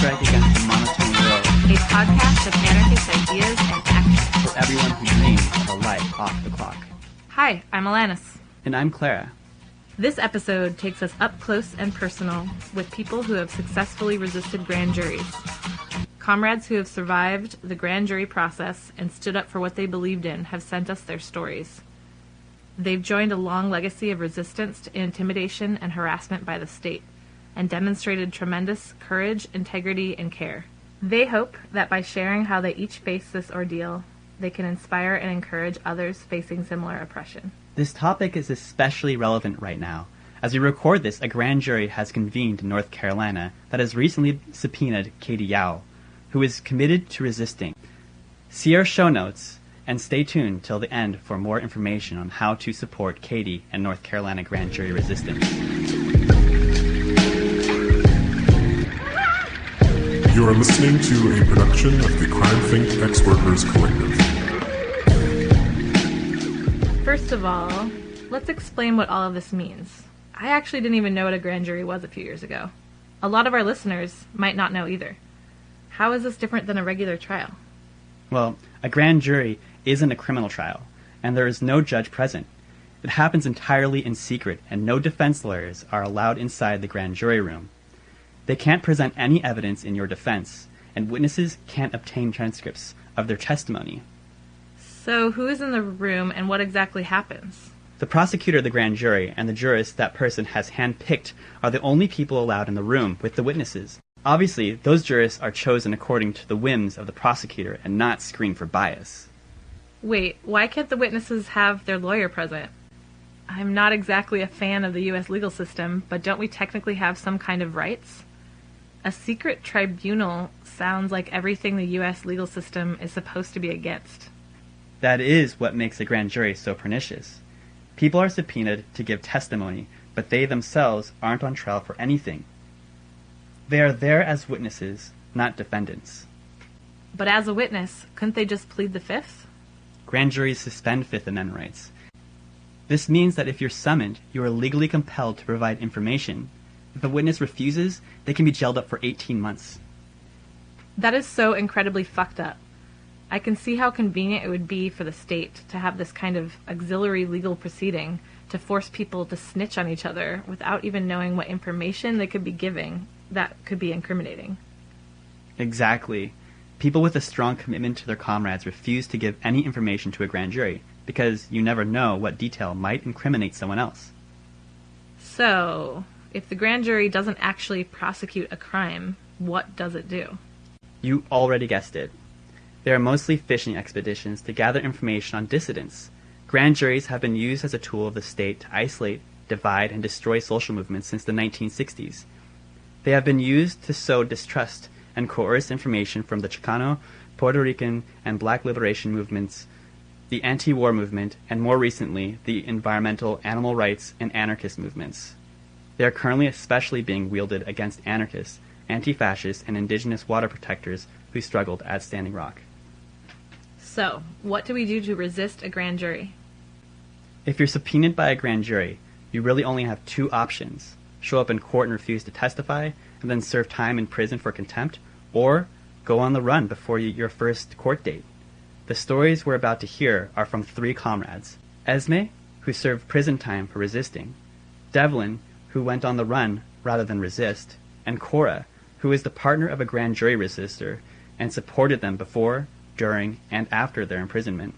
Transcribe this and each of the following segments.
strike against the monotone world. A podcast of anarchist ideas and action. For everyone who dreams of a life off the clock. Hi, I'm Alanis. And I'm Clara. This episode takes us up close and personal with people who have successfully resisted grand juries. Comrades who have survived the grand jury process and stood up for what they believed in have sent us their stories. They've joined a long legacy of resistance to intimidation and harassment by the state, and demonstrated tremendous courage, integrity, and care. They hope that by sharing how they each face this ordeal, they can inspire and encourage others facing similar oppression. This topic is especially relevant right now. As we record this, a grand jury has convened in North Carolina that has recently subpoenaed Katie Yao, who is committed to resisting. See our show notes and stay tuned till the end for more information on how to support Katie and North Carolina grand jury resistance. You are listening to a production of the Crime Think Ex-Workers Collective. First of all, let's explain what all of this means. I actually didn't even know what a grand jury was a few years ago. A lot of our listeners might not know either. How is this different than a regular trial? Well, a grand jury isn't a criminal trial, and there is no judge present. It happens entirely in secret, and no defense lawyers are allowed inside the grand jury room. They can't present any evidence in your defense, and witnesses can't obtain transcripts of their testimony. So who is in the room and what exactly happens? The prosecutor of the grand jury and the jurists that person has handpicked are the only people allowed in the room with the witnesses. Obviously, those jurists are chosen according to the whims of the prosecutor and not screened for bias. Wait, why can't the witnesses have their lawyer present? I'm not exactly a fan of the U.S. legal system, but don't we technically have some kind of rights? A secret tribunal sounds like everything the U.S. legal system is supposed to be against. That is what makes a grand jury so pernicious. People are subpoenaed to give testimony, but they themselves aren't on trial for anything. They are there as witnesses, not defendants. But as a witness, couldn't they just plead the Fifth? Grand juries suspend Fifth Amendment rights. This means that if you're summoned, you are legally compelled to provide information. If a witness refuses, they can be jailed up for 18 months. That is so incredibly fucked up. I can see how convenient it would be for the state to have this kind of auxiliary legal proceeding to force people to snitch on each other without even knowing what information they could be giving that could be incriminating. Exactly. People with a strong commitment to their comrades refuse to give any information to a grand jury because you never know what detail might incriminate someone else. So, if the grand jury doesn't actually prosecute a crime, what does it do? You already guessed it. They are mostly fishing expeditions to gather information on dissidents. Grand juries have been used as a tool of the state to isolate, divide, and destroy social movements since the 1960s. They have been used to sow distrust and coerce information from the Chicano, Puerto Rican, and Black liberation movements, the anti-war movement, and more recently, the environmental, animal rights, and anarchist movements. They are currently especially being wielded against anarchists, anti-fascists, and indigenous water protectors who struggled at Standing Rock. So, what do we do to resist a grand jury? If you're subpoenaed by a grand jury, you really only have two options: show up in court and refuse to testify, and then serve time in prison for contempt, or go on the run before your first court date. The stories we're about to hear are from three comrades: Esme, who served prison time for resisting; Devlin, who went on the run rather than resist; and Cora, who is the partner of a grand jury resistor and supported them before, during, and after their imprisonment.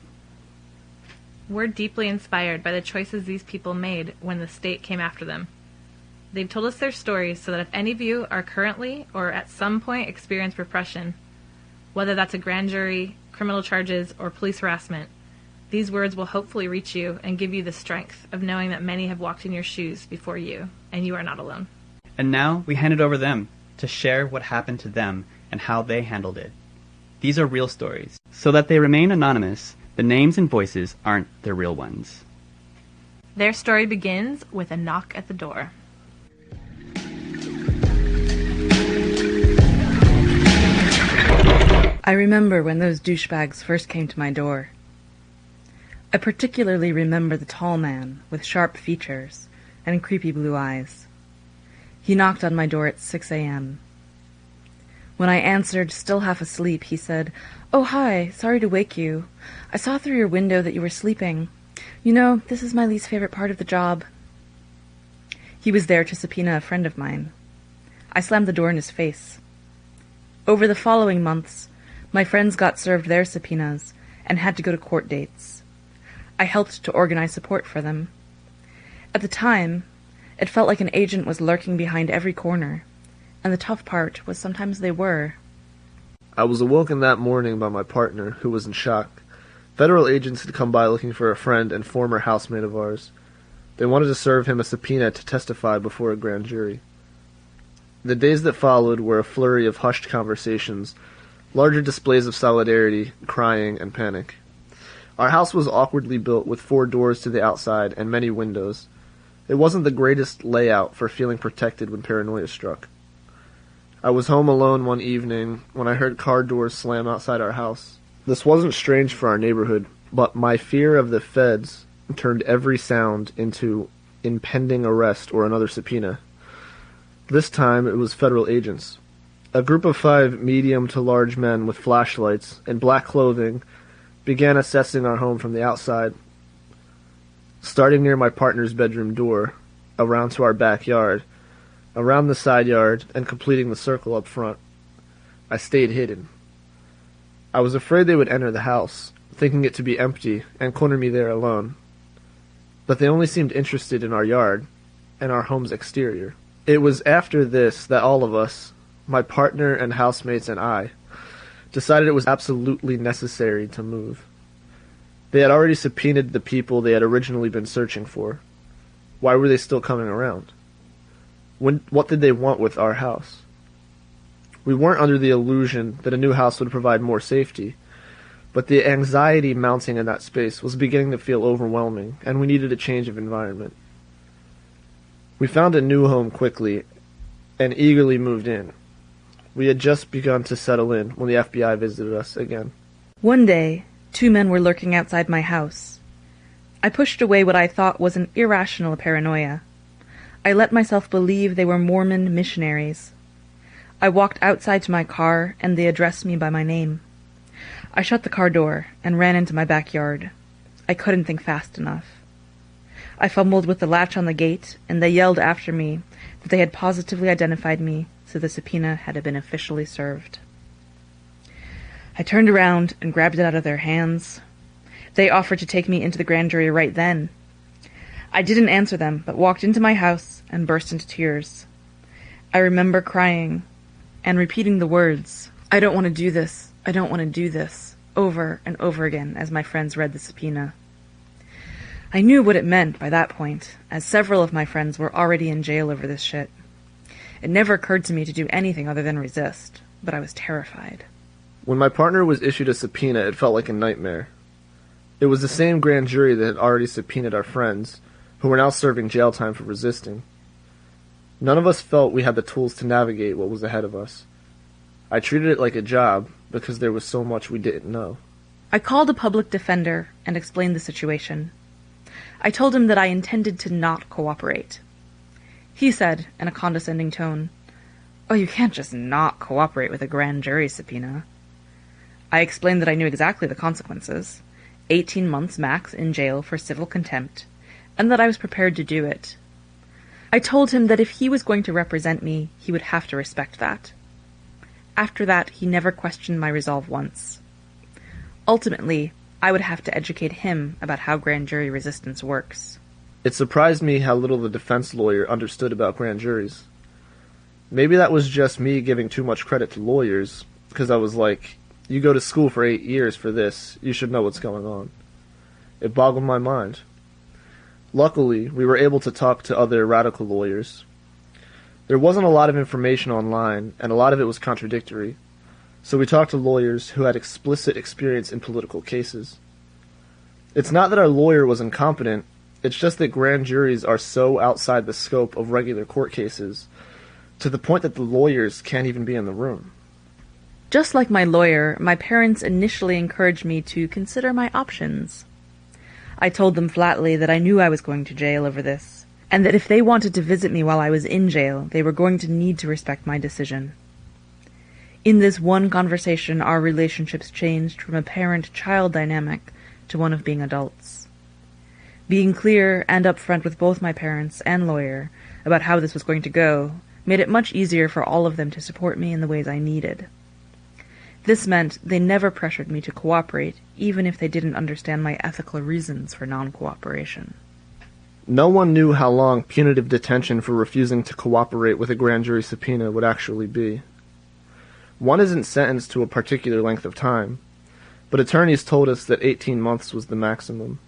We're deeply inspired by the choices these people made when the state came after them. They've told us their stories so that if any of you are currently or at some point experience repression, whether that's a grand jury, criminal charges, or police harassment, these words will hopefully reach you and give you the strength of knowing that many have walked in your shoes before you, and you are not alone. And now we hand it over to them to share what happened to them and how they handled it. These are real stories. So that they remain anonymous, the names and voices aren't their real ones. Their story begins with a knock at the door. I remember when those douchebags first came to my door. I particularly remember the tall man with sharp features and creepy blue eyes. He knocked on my door at 6 a.m. When I answered, still half asleep, he said, "Oh, hi, sorry to wake you. I saw through your window that you were sleeping. You know, this is my least favorite part of the job." He was there to subpoena a friend of mine. I slammed the door in his face. Over the following months, my friends got served their subpoenas and had to go to court dates. I helped to organize support for them. At the time, it felt like an agent was lurking behind every corner, and the tough part was sometimes they were. I was awoken that morning by my partner, who was in shock. Federal agents had come by looking for a friend and former housemate of ours. They wanted to serve him a subpoena to testify before a grand jury. The days that followed were a flurry of hushed conversations, larger displays of solidarity, crying, and panic. Our house was awkwardly built with 4 doors to the outside and many windows. It wasn't the greatest layout for feeling protected when paranoia struck. I was home alone one evening when I heard car doors slam outside our house. This wasn't strange for our neighborhood, but my fear of the feds turned every sound into impending arrest or another subpoena. This time it was federal agents. A group of 5 medium to large men with flashlights and black clothing began assessing our home from the outside, starting near my partner's bedroom door, around to our backyard, around the side yard, and completing the circle up front. I stayed hidden. I was afraid they would enter the house, thinking it to be empty, and corner me there alone. But they only seemed interested in our yard and our home's exterior. It was after this that all of us, my partner and housemates and I, decided it was absolutely necessary to move. They had already subpoenaed the people they had originally been searching for. Why were they still coming around? What did they want with our house? We weren't under the illusion that a new house would provide more safety, but the anxiety mounting in that space was beginning to feel overwhelming, and we needed a change of environment. We found a new home quickly and eagerly moved in. We had just begun to settle in when the FBI visited us again. One day, 2 men were lurking outside my house. I pushed away what I thought was an irrational paranoia. I let myself believe they were Mormon missionaries. I walked outside to my car, and they addressed me by my name. I shut the car door and ran into my backyard. I couldn't think fast enough. I fumbled with the latch on the gate, and they yelled after me that they had positively identified me, so the subpoena had been officially served. I turned around and grabbed it out of their hands. They offered to take me into the grand jury right then. I didn't answer them, but walked into my house and burst into tears. I remember crying and repeating the words, "I don't want to do this, I don't want to do this," over and over again as my friends read the subpoena. I knew what it meant by that point, as several of my friends were already in jail over this shit. It never occurred to me to do anything other than resist, but I was terrified. When my partner was issued a subpoena, it felt like a nightmare. It was the same grand jury that had already subpoenaed our friends, who were now serving jail time for resisting. None of us felt we had the tools to navigate what was ahead of us. I treated it like a job, because there was so much we didn't know. I called a public defender and explained the situation. I told him that I intended to not cooperate. He said, in a condescending tone, "Oh, you can't just not cooperate with a grand jury subpoena." I explained that I knew exactly the consequences, 18 months max in jail for civil contempt, and that I was prepared to do it. I told him that if he was going to represent me, he would have to respect that. After that, he never questioned my resolve once. Ultimately, I would have to educate him about how grand jury resistance works. It surprised me how little the defense lawyer understood about grand juries. Maybe that was just me giving too much credit to lawyers, because I was like, you go to school for 8 years for this, you should know what's going on. It boggled my mind. Luckily, we were able to talk to other radical lawyers. There wasn't a lot of information online, and a lot of it was contradictory, so we talked to lawyers who had explicit experience in political cases. It's not that our lawyer was incompetent, it's just that grand juries are so outside the scope of regular court cases, to the point that the lawyers can't even be in the room. Just like my lawyer, my parents initially encouraged me to consider my options. I told them flatly that I knew I was going to jail over this, and that if they wanted to visit me while I was in jail, they were going to need to respect my decision. In this one conversation, our relationships changed from a parent-child dynamic to one of being adults. Being clear and upfront with both my parents and lawyer about how this was going to go made it much easier for all of them to support me in the ways I needed. This meant they never pressured me to cooperate, even if they didn't understand my ethical reasons for non-cooperation. No one knew how long punitive detention for refusing to cooperate with a grand jury subpoena would actually be. One isn't sentenced to a particular length of time, but attorneys told us that 18 months was the maximum.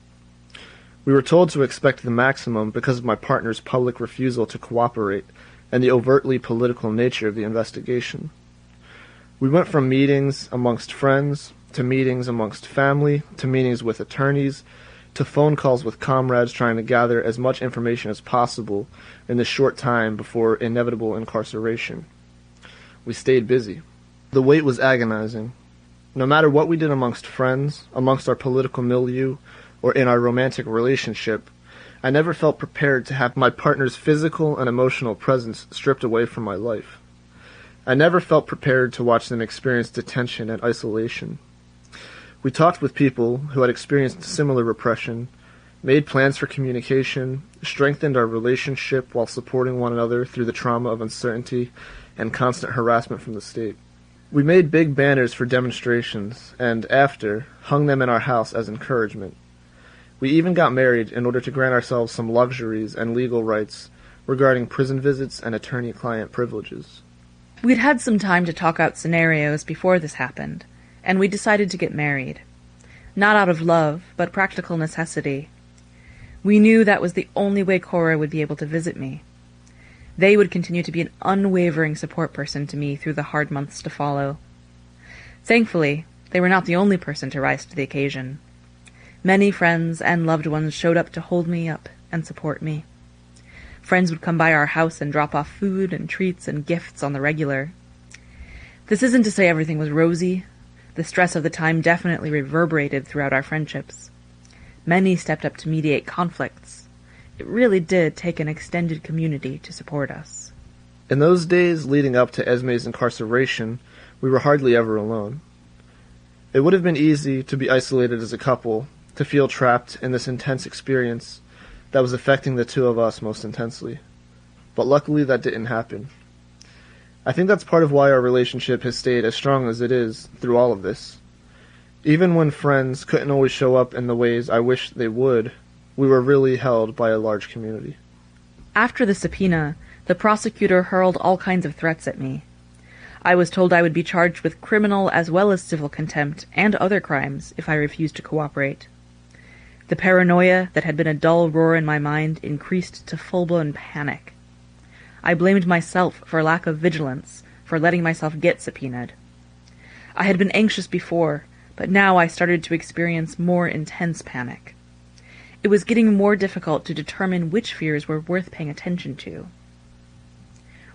We were told to expect the maximum because of my partner's public refusal to cooperate and the overtly political nature of the investigation. We went from meetings amongst friends, to meetings amongst family, to meetings with attorneys, to phone calls with comrades trying to gather as much information as possible in the short time before inevitable incarceration. We stayed busy. The wait was agonizing. No matter what we did amongst friends, amongst our political milieu, or in our romantic relationship, I never felt prepared to have my partner's physical and emotional presence stripped away from my life. I never felt prepared to watch them experience detention and isolation. We talked with people who had experienced similar repression, made plans for communication, strengthened our relationship while supporting one another through the trauma of uncertainty and constant harassment from the state. We made big banners for demonstrations, and after, hung them in our house as encouragement. We even got married in order to grant ourselves some luxuries and legal rights regarding prison visits and attorney-client privileges. We'd had some time to talk out scenarios before this happened, and we decided to get married. Not out of love, but practical necessity. We knew that was the only way Cora would be able to visit me. They would continue to be an unwavering support person to me through the hard months to follow. Thankfully, they were not the only person to rise to the occasion. Many friends and loved ones showed up to hold me up and support me. Friends would come by our house and drop off food and treats and gifts on the regular. This isn't to say everything was rosy. The stress of the time definitely reverberated throughout our friendships. Many stepped up to mediate conflicts. It really did take an extended community to support us. In those days leading up to Esme's incarceration, we were hardly ever alone. It would have been easy to be isolated as a couple, to feel trapped in this intense experience that was affecting the two of us most intensely. But luckily that didn't happen. I think that's part of why our relationship has stayed as strong as it is through all of this. Even when friends couldn't always show up in the ways I wished they would, we were really held by a large community. After the subpoena, the prosecutor hurled all kinds of threats at me. I was told I would be charged with criminal as well as civil contempt and other crimes if I refused to cooperate. The paranoia that had been a dull roar in my mind increased to full-blown panic. I blamed myself for lack of vigilance, for letting myself get subpoenaed. I had been anxious before, but now I started to experience more intense panic. It was getting more difficult to determine which fears were worth paying attention to.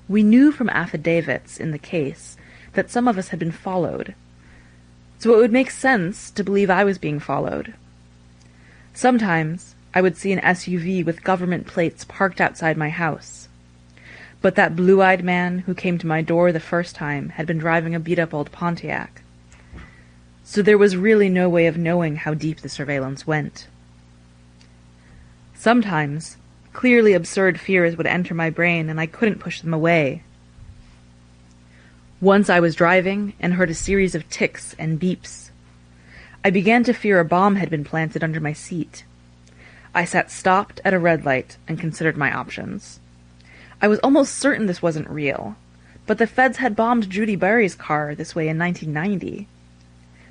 We knew from affidavits in the case that some of us had been followed, so it would make sense to believe I was being followed. Sometimes I would see an SUV with government plates parked outside my house, but that blue-eyed man who came to my door the first time had been driving a beat-up old Pontiac. So there was really no way of knowing how deep the surveillance went. Sometimes, clearly absurd fears would enter my brain and I couldn't push them away. Once I was driving and heard a series of ticks and beeps. I began to fear a bomb had been planted under my seat. I sat stopped at a red light and considered my options. I was almost certain this wasn't real, but the feds had bombed Judy Barry's car this way in 1990.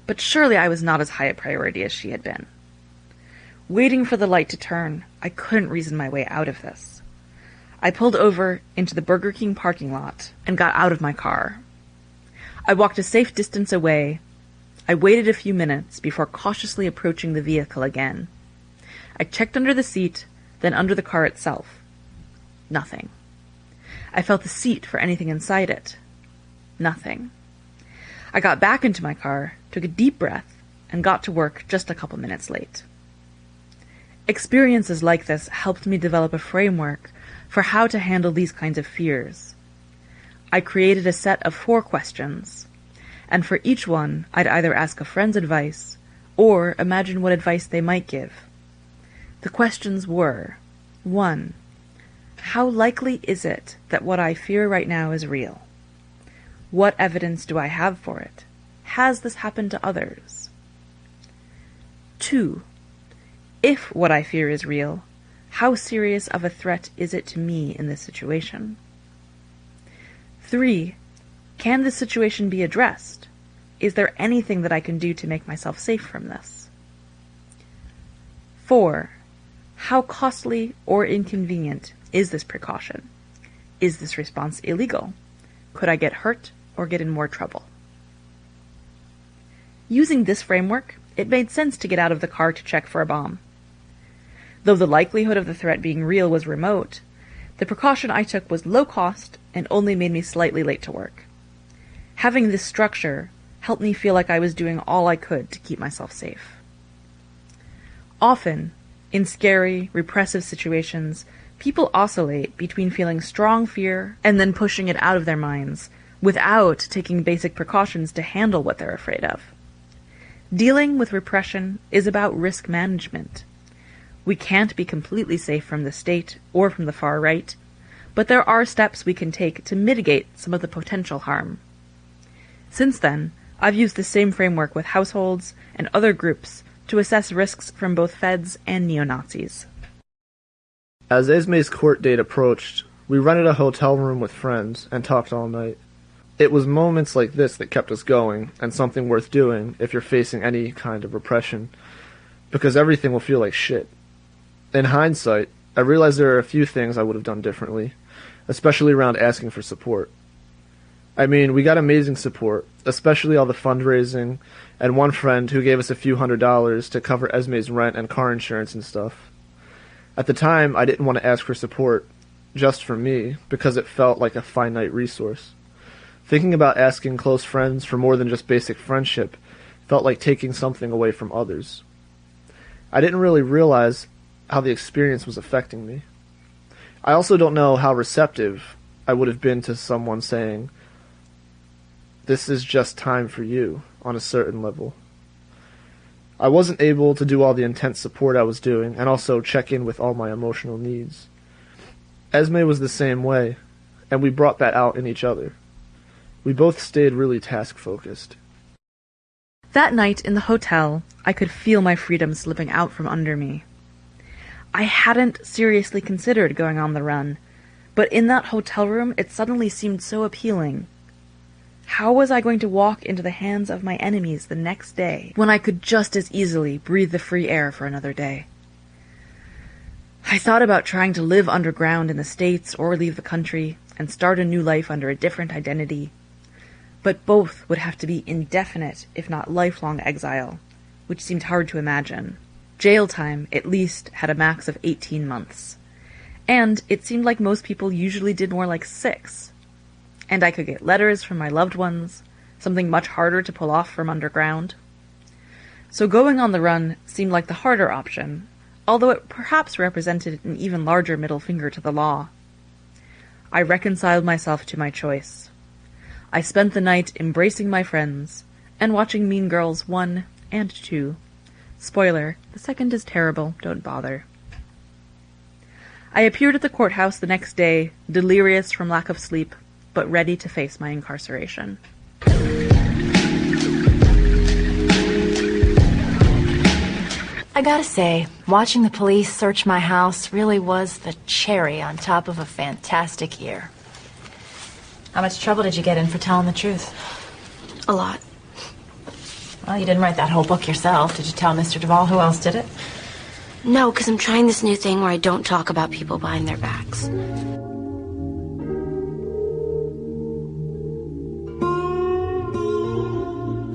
But surely I was not as high a priority as she had been. Waiting for the light to turn, I couldn't reason my way out of this. I pulled over into the Burger King parking lot and got out of my car. I walked a safe distance away. I waited a few minutes before cautiously approaching the vehicle again. I checked under the seat, then under the car itself. Nothing. I felt the seat for anything inside it. Nothing. I got back into my car, took a deep breath, and got to work just a couple minutes late. Experiences like this helped me develop a framework for how to handle these kinds of fears. I created a set of 4 questions. and for each one I'd either ask a friend's advice or imagine what advice they might give. The questions were, 1. How likely is it that what I fear right now is real? What evidence do I have for it? Has this happened to others? 2. If what I fear is real, how serious of a threat is it to me in this situation? 3. Can this situation be addressed? Is there anything that I can do to make myself safe from this? 4. How costly or inconvenient is this precaution? Is this response illegal? Could I get hurt or get in more trouble? Using this framework, it made sense to get out of the car to check for a bomb. Though the likelihood of the threat being real was remote, the precaution I took was low cost and only made me slightly late to work. Having this structure helped me feel like I was doing all I could to keep myself safe. Often, in scary, repressive situations, people oscillate between feeling strong fear and then pushing it out of their minds without taking basic precautions to handle what they're afraid of. Dealing with repression is about risk management. We can't be completely safe from the state or from the far right, but there are steps we can take to mitigate some of the potential harm. Since then, I've used the same framework with households and other groups to assess risks from both feds and neo-Nazis. As Esme's court date approached, we rented a hotel room with friends and talked all night. It was moments like this that kept us going, and something worth doing if you're facing any kind of repression, because everything will feel like shit. In hindsight, I realized there are a few things I would have done differently, especially around asking for support. I mean, we got amazing support, especially all the fundraising, and one friend who gave us a few $100s to cover Esme's rent and car insurance and stuff. At the time, I didn't want to ask for support, just for me, because it felt like a finite resource. Thinking about asking close friends for more than just basic friendship felt like taking something away from others. I didn't really realize how the experience was affecting me. I also don't know how receptive I would have been to someone saying, "This is just time for you," on a certain level. I wasn't able to do all the intense support I was doing, and also check in with all my emotional needs. Esme was the same way, and we brought that out in each other. We both stayed really task-focused. That night in the hotel, I could feel my freedom slipping out from under me. I hadn't seriously considered going on the run, but in that hotel room it suddenly seemed so appealing. How was I going to walk into the hands of my enemies the next day, when I could just as easily breathe the free air for another day? I thought about trying to live underground in the States or leave the country and start a new life under a different identity. But both would have to be indefinite, if not lifelong exile, which seemed hard to imagine. Jail time, at least, had a max of 18 months. And it seemed like most people usually did more like 6. And I could get letters from my loved ones, something much harder to pull off from underground. So going on the run seemed like the harder option, although it perhaps represented an even larger middle finger to the law. I reconciled myself to my choice. I spent the night embracing my friends and watching Mean Girls 1 and 2. Spoiler, the second is terrible, don't bother. I appeared at the courthouse the next day, delirious from lack of sleep, but ready to face my incarceration. I gotta say, watching the police search my house really was the cherry on top of a fantastic year. How much trouble did you get in for telling the truth? A lot. Well, you didn't write that whole book yourself. Did you tell Mr. Duvall who else did it? No, because I'm trying this new thing where I don't talk about people behind their backs.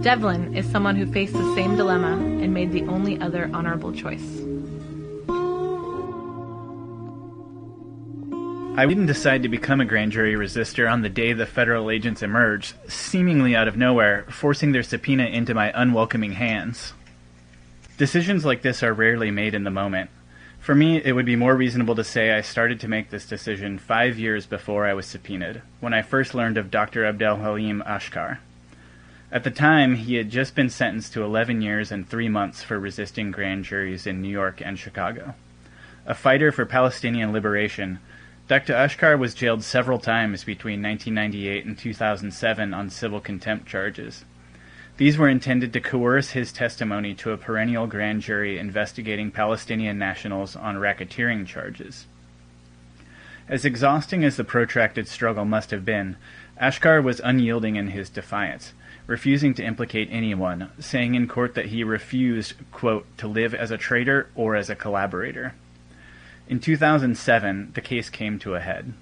Devlin is someone who faced the same dilemma and made the only other honorable choice. I didn't decide to become a grand jury resistor on the day the federal agents emerged, seemingly out of nowhere, forcing their subpoena into my unwelcoming hands. Decisions like this are rarely made in the moment. For me, it would be more reasonable to say I started to make this decision 5 years before I was subpoenaed, when I first learned of Dr. Abdel Halim Ashkar. At the time, he had just been sentenced to 11 years and 3 months for resisting grand juries in New York and Chicago. A fighter for Palestinian liberation, Dr. Ashkar was jailed several times between 1998 and 2007 on civil contempt charges. These were intended to coerce his testimony to a perennial grand jury investigating Palestinian nationals on racketeering charges. As exhausting as the protracted struggle must have been, Ashkar was unyielding in his defiance, refusing to implicate anyone, saying in court that he refused, quote, to live as a traitor or as a collaborator. In 2007, the case came to a head.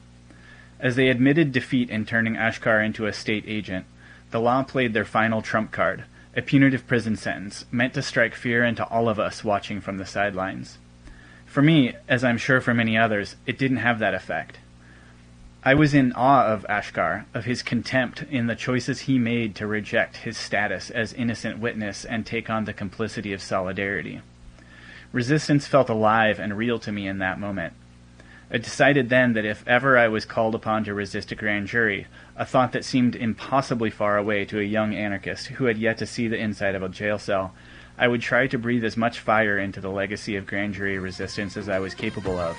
As they admitted defeat in turning Ashkar into a state agent, the law played their final trump card, a punitive prison sentence, meant to strike fear into all of us watching from the sidelines. For me, as I'm sure for many others, it didn't have that effect. I was in awe of Ashkar, of his contempt in the choices he made to reject his status as innocent witness and take on the complicity of solidarity. Resistance felt alive and real to me in that moment. I decided then that if ever I was called upon to resist a grand jury, a thought that seemed impossibly far away to a young anarchist who had yet to see the inside of a jail cell, I would try to breathe as much fire into the legacy of grand jury resistance as I was capable of.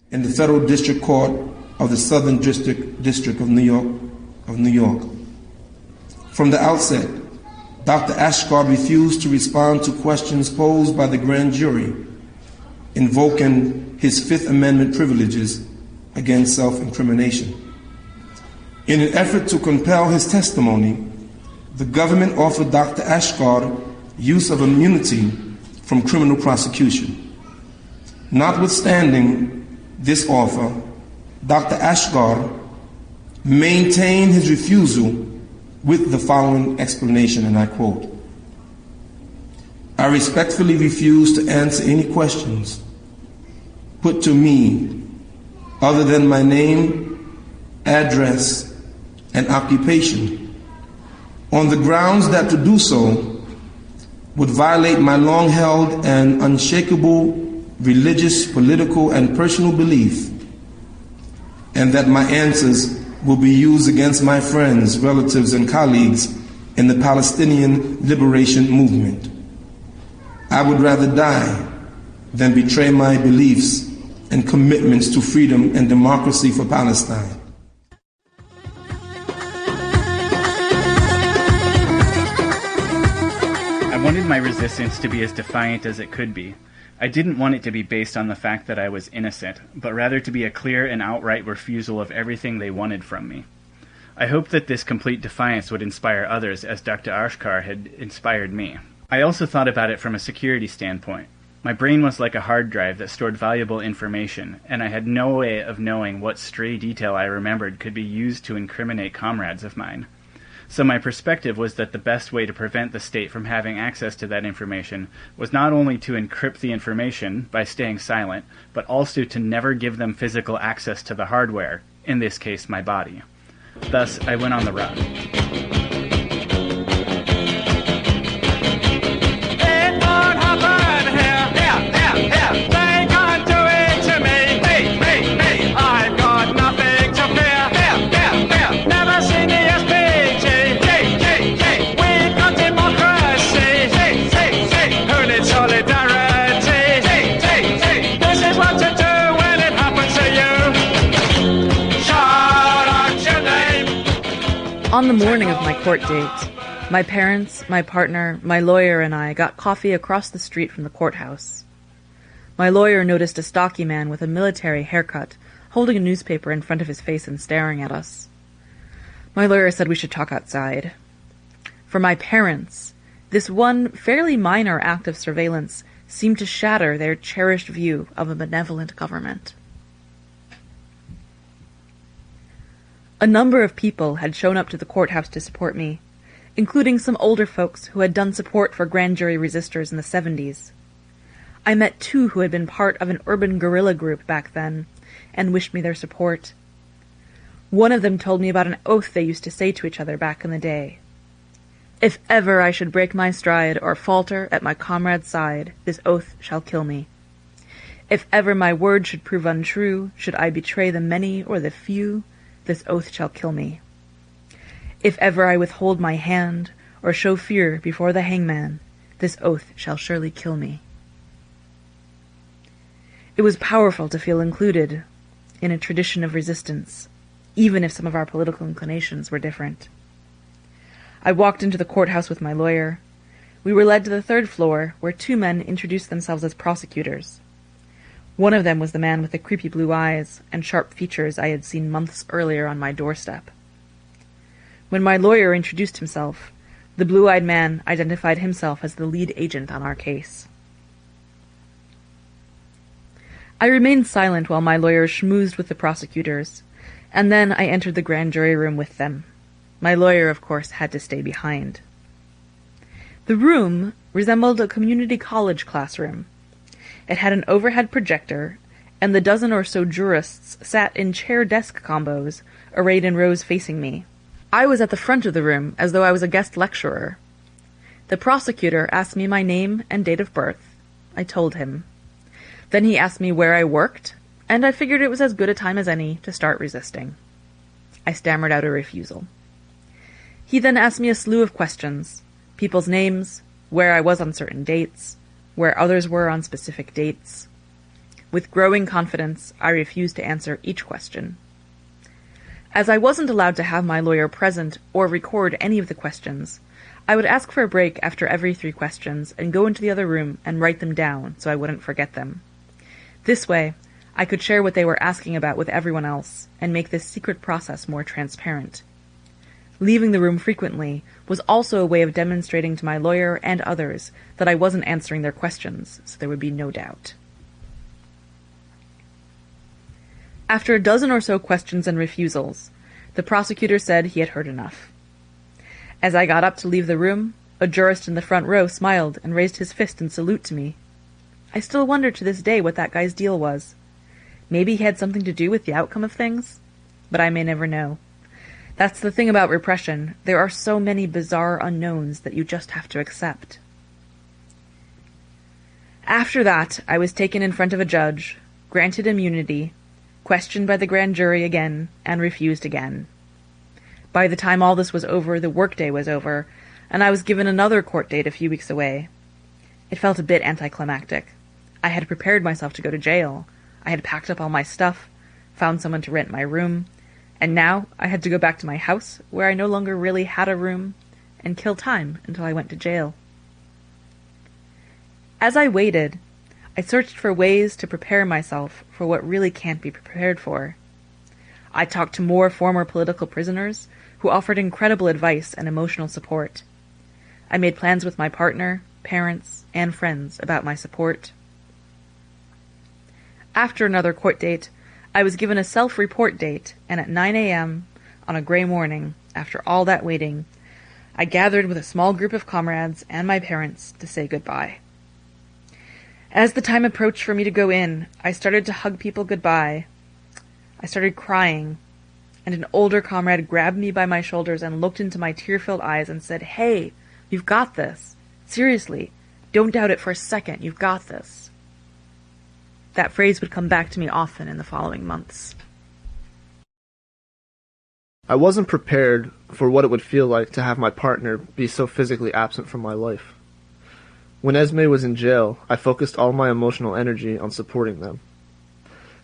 In the Federal District Court of the Southern District of New York. From the outset, Dr. Ashkar refused to respond to questions posed by the grand jury, invoking his Fifth Amendment privileges against self-incrimination. In an effort to compel his testimony, the government offered Dr. Ashkar use of immunity from criminal prosecution. Notwithstanding this offer, Dr. Ashkar maintained his refusal with the following explanation, and I quote, "I respectfully refuse to answer any questions put to me other than my name, address, and occupation, on the grounds that to do so would violate my long-held and unshakable religious, political, and personal belief, and that my answers will be used against my friends, relatives, and colleagues in the Palestinian liberation movement. I would rather die than betray my beliefs and commitments to freedom and democracy for Palestine." I wanted my resistance to be as defiant as it could be. I didn't want it to be based on the fact that I was innocent, but rather to be a clear and outright refusal of everything they wanted from me. I hoped that this complete defiance would inspire others as Dr. Ashkar had inspired me. I also thought about it from a security standpoint. My brain was like a hard drive that stored valuable information, and I had no way of knowing what stray detail I remembered could be used to incriminate comrades of mine. So my perspective was that the best way to prevent the state from having access to that information was not only to encrypt the information by staying silent, but also to never give them physical access to the hardware, in this case my body. Thus, I went on the run. On the morning of my court date, my parents, my partner, my lawyer, and I got coffee across the street from the courthouse. My lawyer noticed a stocky man with a military haircut holding a newspaper in front of his face and staring at us. My lawyer said we should talk outside. For my parents, this one fairly minor act of surveillance seemed to shatter their cherished view of a benevolent government. A number of people had shown up to the courthouse to support me, including some older folks who had done support for grand jury resistors in the 70s. I met two who had been part of an urban guerrilla group back then, and wished me their support. One of them told me about an oath they used to say to each other back in the day. If ever I should break my stride or falter at my comrade's side, this oath shall kill me. If ever my word should prove untrue, should I betray the many or the few, this oath shall kill me. If ever I withhold my hand, or show fear before the hangman, this oath shall surely kill me. It was powerful to feel included in a tradition of resistance, even if some of our political inclinations were different. I walked into the courthouse with my lawyer. We were led to the third floor, where two men introduced themselves as prosecutors. One of them was the man with the creepy blue eyes and sharp features I had seen months earlier on my doorstep. When my lawyer introduced himself, the blue-eyed man identified himself as the lead agent on our case. I remained silent while my lawyer schmoozed with the prosecutors, and then I entered the grand jury room with them. My lawyer, of course, had to stay behind. The room resembled a community college classroom. It had an overhead projector, and the dozen or so jurists sat in chair-desk combos, arrayed in rows facing me. I was at the front of the room, as though I was a guest lecturer. The prosecutor asked me my name and date of birth. I told him. Then he asked me where I worked, and I figured it was as good a time as any to start resisting. I stammered out a refusal. He then asked me a slew of questions, people's names, where I was on certain dates, where others were on specific dates. With growing confidence, I refused to answer each question. As I wasn't allowed to have my lawyer present or record any of the questions, I would ask for a break after every 3 questions and go into the other room and write them down so I wouldn't forget them. This way, I could share what they were asking about with everyone else and make this secret process more transparent. Leaving the room frequently was also a way of demonstrating to my lawyer and others that I wasn't answering their questions, so there would be no doubt. After a dozen or so questions and refusals, the prosecutor said he had heard enough. As I got up to leave the room, a jurist in the front row smiled and raised his fist in salute to me. I still wonder to this day what that guy's deal was. Maybe he had something to do with the outcome of things, but I may never know. That's the thing about repression. There are so many bizarre unknowns that you just have to accept. After that, I was taken in front of a judge, granted immunity, questioned by the grand jury again, and refused again. By the time all this was over, the workday was over, and I was given another court date a few weeks away. It felt a bit anticlimactic. I had prepared myself to go to jail. I had packed up all my stuff, found someone to rent my room, and now I had to go back to my house, where I no longer really had a room, and kill time until I went to jail. As I waited, I searched for ways to prepare myself for what really can't be prepared for. I talked to more former political prisoners who offered incredible advice and emotional support. I made plans with my partner, parents, and friends about my support. After another court date, I was given a self-report date, and at 9 a.m. on a gray morning, after all that waiting, I gathered with a small group of comrades and my parents to say goodbye. As the time approached for me to go in, I started to hug people goodbye. I started crying, and an older comrade grabbed me by my shoulders and looked into my tear-filled eyes and said, "Hey, you've got this. Seriously, don't doubt it for a second. You've got this." That phrase would come back to me often in the following months. I wasn't prepared for what it would feel like to have my partner be so physically absent from my life. When Esme was in jail, I focused all my emotional energy on supporting them.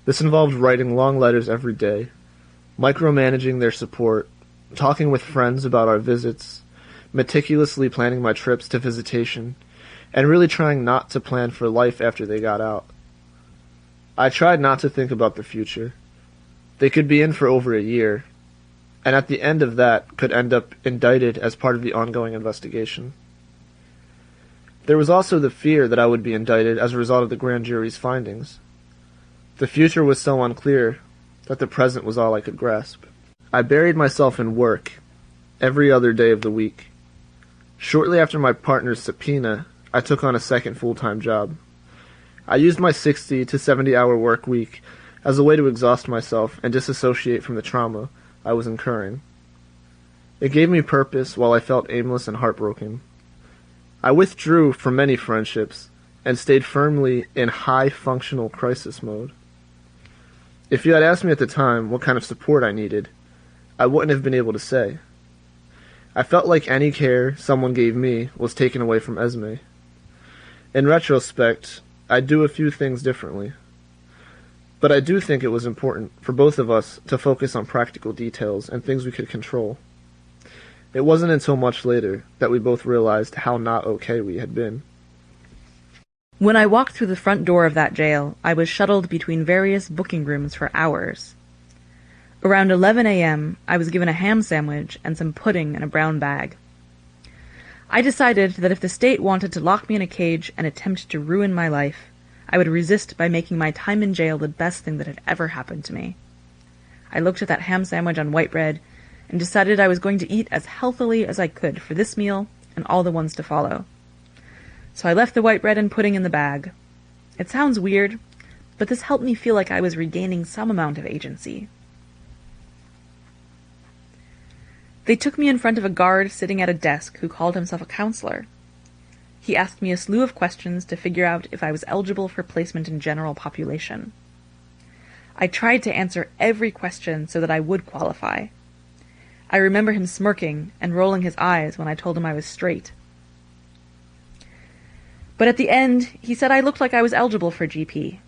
This involved writing long letters every day, micromanaging their support, talking with friends about our visits, meticulously planning my trips to visitation, and really trying not to plan for life after they got out. I tried not to think about the future. They could be in for over a year, and at the end of that could end up indicted as part of the ongoing investigation. There was also the fear that I would be indicted as a result of the grand jury's findings. The future was so unclear that the present was all I could grasp. I buried myself in work every other day of the week. Shortly after my partner's subpoena, I took on a second full-time job. I used my 60 to 70-hour work week as a way to exhaust myself and disassociate from the trauma I was incurring. It gave me purpose while I felt aimless and heartbroken. I withdrew from many friendships and stayed firmly in high functional crisis mode. If you had asked me at the time what kind of support I needed, I wouldn't have been able to say. I felt like any care someone gave me was taken away from Esme. In retrospect, I'd do a few things differently. But I do think it was important for both of us to focus on practical details and things we could control. It wasn't until much later that we both realized how not okay we had been. When I walked through the front door of that jail, I was shuttled between various booking rooms for hours. Around 11 a.m., I was given a ham sandwich and some pudding in a brown bag. I decided that if the state wanted to lock me in a cage and attempt to ruin my life, I would resist by making my time in jail the best thing that had ever happened to me. I looked at that ham sandwich on white bread and decided I was going to eat as healthily as I could for this meal and all the ones to follow. So I left the white bread and pudding in the bag. It sounds weird, but this helped me feel like I was regaining some amount of agency. They took me in front of a guard sitting at a desk who called himself a counselor. He asked me a slew of questions to figure out if I was eligible for placement in general population. I tried to answer every question so that I would qualify. I remember him smirking and rolling his eyes when I told him I was straight. But at the end, he said I looked like I was eligible for GP.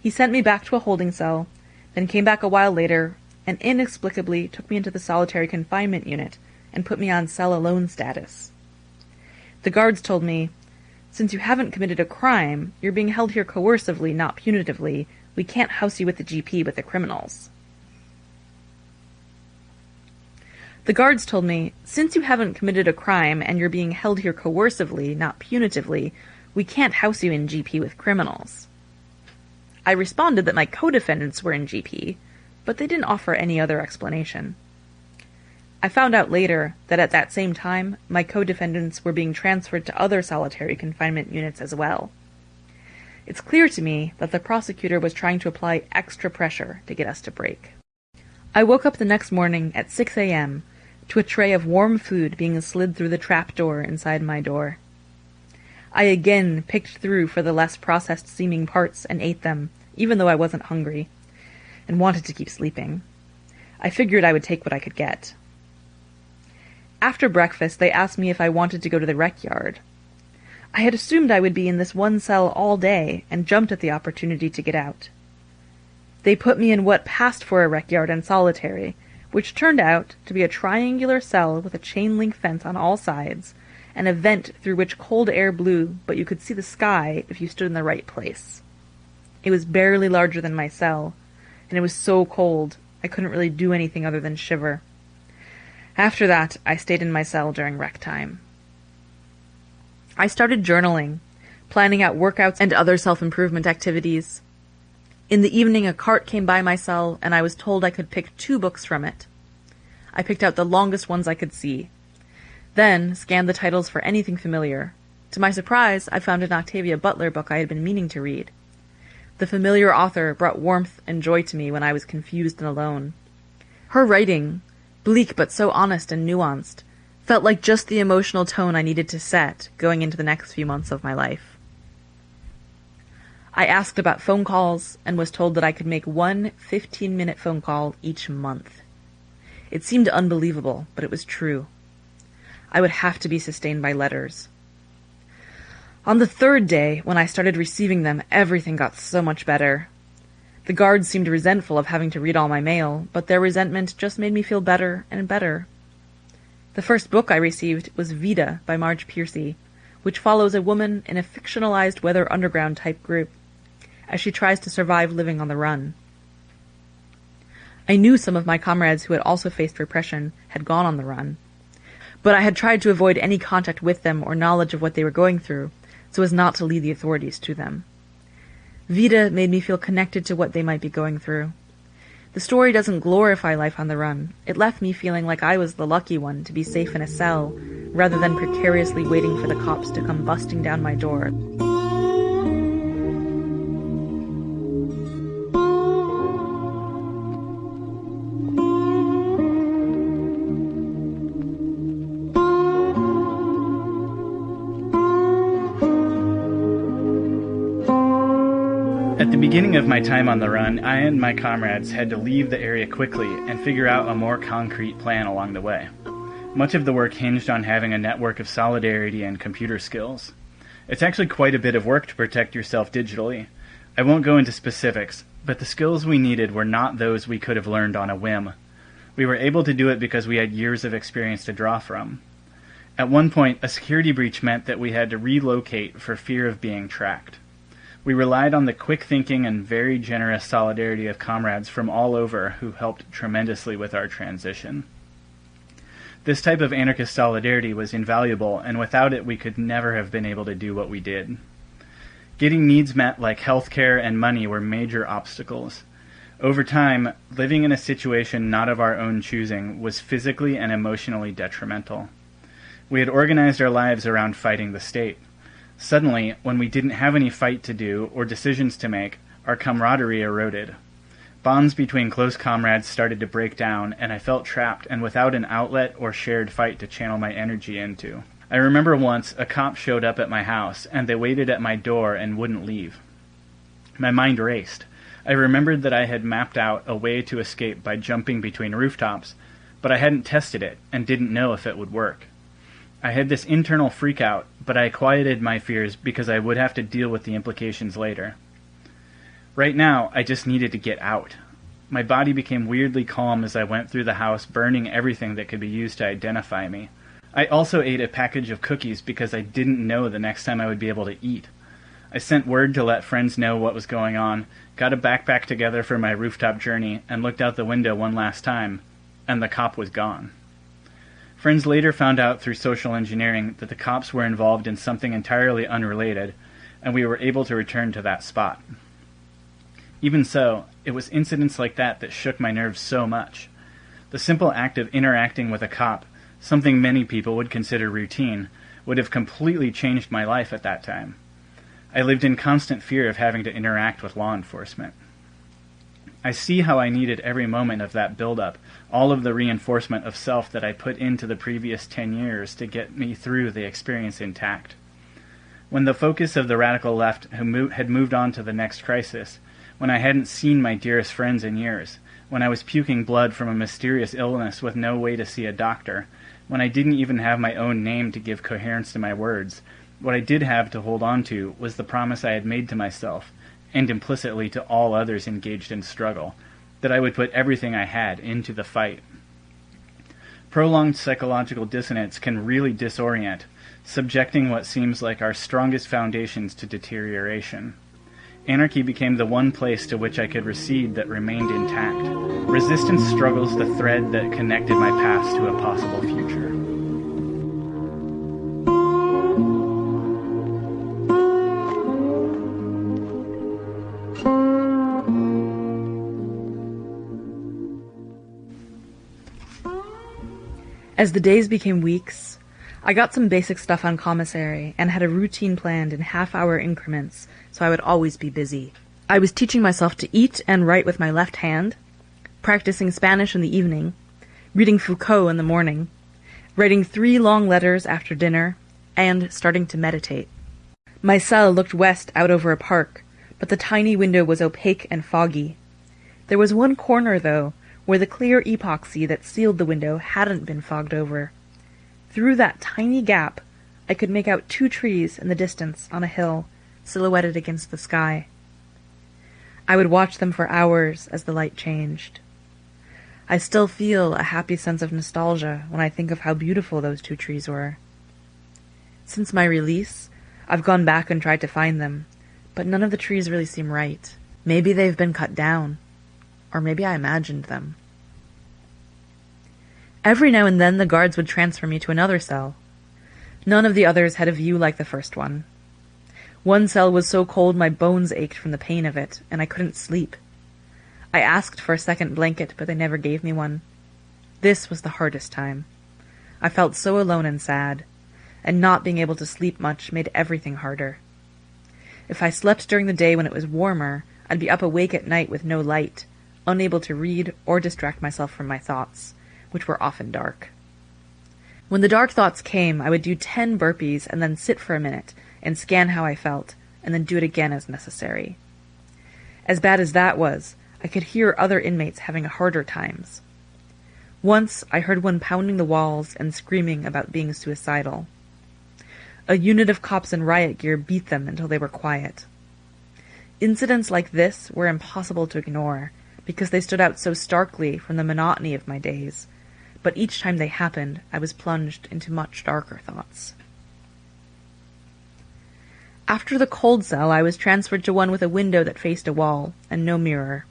He sent me back to a holding cell, then came back a while later and inexplicably took me into the solitary confinement unit and put me on cell alone status. The guards told me, "Since you haven't committed a crime, you're being held here coercively, not punitively. We can't house you with the GP with the criminals." The guards told me, "Since you haven't committed a crime and you're being held here coercively, not punitively, we can't house you in GP with criminals." I responded that my co-defendants were in GP, but they didn't offer any other explanation. I found out later that at that same time, my co-defendants were being transferred to other solitary confinement units as well. It's clear to me that the prosecutor was trying to apply extra pressure to get us to break. I woke up the next morning at 6 a.m. to a tray of warm food being slid through the trap door inside my door. I again picked through for the less processed-seeming parts and ate them, even though I wasn't hungry, and wanted to keep sleeping. I figured I would take what I could get. After breakfast, they asked me if I wanted to go to the rec yard. I had assumed I would be in this one cell all day and jumped at the opportunity to get out. They put me in what passed for a rec yard and solitary, which turned out to be a triangular cell with a chain-link fence on all sides, and a vent through which cold air blew, but you could see the sky if you stood in the right place. It was barely larger than my cell, and it was so cold I couldn't really do anything other than shiver. After that, I stayed in my cell during rec time. I started journaling, planning out workouts and other self-improvement activities. In the evening, a cart came by my cell, and I was told I could pick 2 books from it. I picked out the longest ones I could see, then scanned the titles for anything familiar. To my surprise, I found an Octavia Butler book I had been meaning to read. The familiar author brought warmth and joy to me when I was confused and alone. Her writing, bleak but so honest and nuanced, felt like just the emotional tone I needed to set going into the next few months of my life. I asked about phone calls and was told that I could make 1 15-minute phone call each month. It seemed unbelievable, but it was true. I would have to be sustained by letters. On the 3rd day, when I started receiving them, everything got so much better. The guards seemed resentful of having to read all my mail, but their resentment just made me feel better and better. The first book I received was Vida by Marge Piercy, which follows a woman in a fictionalized Weather Underground type group, as she tries to survive living on the run. I knew some of my comrades who had also faced repression had gone on the run, but I had tried to avoid any contact with them or knowledge of what they were going through, so as not to lead the authorities to them. Vida made me feel connected to what they might be going through. The story doesn't glorify life on the run. It left me feeling like I was the lucky one to be safe in a cell, rather than precariously waiting for the cops to come busting down my door. beginning of my time on the run, I and my comrades had to leave the area quickly and figure out a more concrete plan along the way. Much of the work hinged on having a network of solidarity and computer skills. It's actually quite a bit of work to protect yourself digitally. I won't go into specifics, but the skills we needed were not those we could have learned on a whim. We were able to do it because we had years of experience to draw from. At one point, a security breach meant that we had to relocate for fear of being tracked. We relied on the quick thinking and very generous solidarity of comrades from all over who helped tremendously with our transition. This type of anarchist solidarity was invaluable, and without it we could never have been able to do what we did. Getting needs met like healthcare and money were major obstacles. Over time, living in a situation not of our own choosing was physically and emotionally detrimental. We had organized our lives around fighting the state. Suddenly, when we didn't have any fight to do or decisions to make, our camaraderie eroded. Bonds between close comrades started to break down, and I felt trapped and without an outlet or shared fight to channel my energy into. I remember once a cop showed up at my house, and they waited at my door and wouldn't leave. My mind raced. I remembered that I had mapped out a way to escape by jumping between rooftops, but I hadn't tested it and didn't know if it would work. I had this internal freakout, but I quieted my fears because I would have to deal with the implications later. Right now, I just needed to get out. My body became weirdly calm as I went through the house, burning everything that could be used to identify me. I also ate a package of cookies because I didn't know the next time I would be able to eat. I sent word to let friends know what was going on, got a backpack together for my rooftop journey, and looked out the window one last time, and the cop was gone. Friends later found out through social engineering that the cops were involved in something entirely unrelated, and we were able to return to that spot. Even so, it was incidents like that that shook my nerves so much. The simple act of interacting with a cop, something many people would consider routine, would have completely changed my life at that time. I lived in constant fear of having to interact with law enforcement. I see how I needed every moment of that build-up, all of the reinforcement of self that I put into the previous 10 years to get me through the experience intact. When the focus of the radical left had moved on to the next crisis, when I hadn't seen my dearest friends in years, when I was puking blood from a mysterious illness with no way to see a doctor, when I didn't even have my own name to give coherence to my words, what I did have to hold on to was the promise I had made to myself, and implicitly to all others engaged in struggle, that I would put everything I had into the fight. Prolonged psychological dissonance can really disorient, subjecting what seems like our strongest foundations to deterioration. Anarchy became the one place to which I could recede that remained intact. Resistance struggles the thread that connected my past to a possible future. As the days became weeks, I got some basic stuff on commissary and had a routine planned in half-hour increments, so I would always be busy. I was teaching myself to eat and write with my left hand, practicing Spanish in the evening, reading Foucault in the morning, writing 3 long letters after dinner, and starting to meditate. My cell looked west out over a park, but the tiny window was opaque and foggy. There was one corner, though, where the clear epoxy that sealed the window hadn't been fogged over. Through that tiny gap, I could make out 2 trees in the distance on a hill, silhouetted against the sky. I would watch them for hours as the light changed. I still feel a happy sense of nostalgia when I think of how beautiful those 2 trees were. Since my release, I've gone back and tried to find them, but none of the trees really seem right. Maybe they've been cut down. Or maybe I imagined them. Every now and then the guards would transfer me to another cell. None of the others had a view like the first one. One cell was so cold my bones ached from the pain of it, and I couldn't sleep. I asked for a second blanket, but they never gave me one. This was the hardest time. I felt so alone and sad, and not being able to sleep much made everything harder. If I slept during the day when it was warmer, I'd be up awake at night with no light, unable to read or distract myself from my thoughts, which were often dark. When the dark thoughts came, I would do 10 burpees and then sit for a minute and scan how I felt, and then do it again as necessary. As bad as that was, I could hear other inmates having harder times. Once, I heard one pounding the walls and screaming about being suicidal. A unit of cops in riot gear beat them until they were quiet. Incidents like this were impossible to ignore, because they stood out so starkly from the monotony of my days, but each time they happened, I was plunged into much darker thoughts. After the cold cell, I was transferred to one with a window that faced a wall, and no mirror.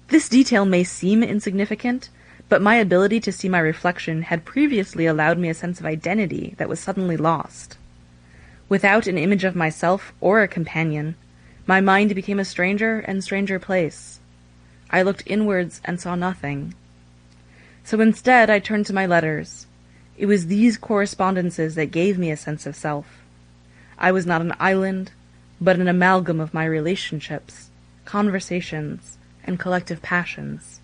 This detail may seem insignificant, but my ability to see my reflection had previously allowed me a sense of identity that was suddenly lost. Without an image of myself or a companion, my mind became a stranger and stranger place. I looked inwards and saw nothing. So instead I turned to my letters. It was these correspondences that gave me a sense of self. I was not an island, but an amalgam of my relationships, conversations, and collective passions.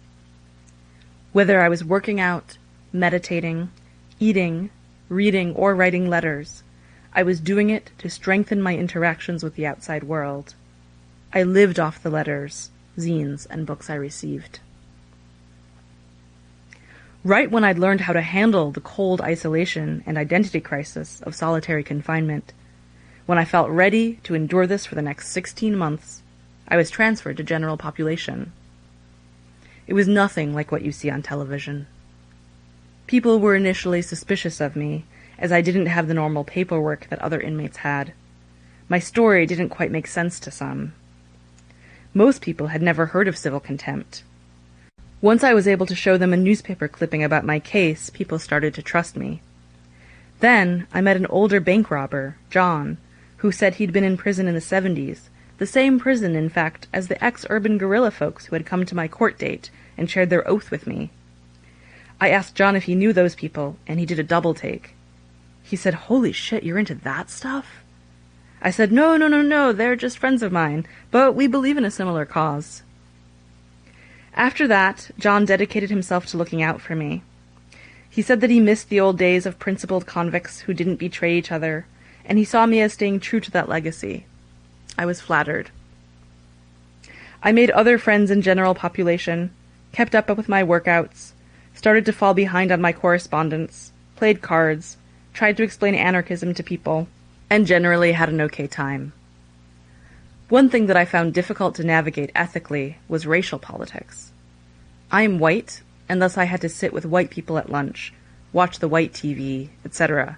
Whether I was working out, meditating, eating, reading, or writing letters, I was doing it to strengthen my interactions with the outside world. I lived off the letters, zines, and books I received. Right when I'd learned how to handle the cold isolation and identity crisis of solitary confinement, when I felt ready to endure this for the next 16 months, I was transferred to general population. It was nothing like what you see on television. People were initially suspicious of me, as I didn't have the normal paperwork that other inmates had. My story didn't quite make sense to some. Most people had never heard of civil contempt. Once I was able to show them a newspaper clipping about my case, people started to trust me. Then I met an older bank robber, John, who said he'd been in prison in the 70s, the same prison, in fact, as the ex-urban guerrilla folks who had come to my court date and shared their oath with me. I asked John if he knew those people, and he did a double take. He said, "Holy shit, you're into that stuff?" I said, No, they're just friends of mine, but we believe in a similar cause. After that, John dedicated himself to looking out for me. He said that he missed the old days of principled convicts who didn't betray each other, and he saw me as staying true to that legacy. I was flattered. I made other friends in general population, kept up with my workouts, started to fall behind on my correspondence, played cards, tried to explain anarchism to people, and generally had an okay time. One thing that I found difficult to navigate ethically was racial politics. I am white, and thus I had to sit with white people at lunch, watch the white TV, etc.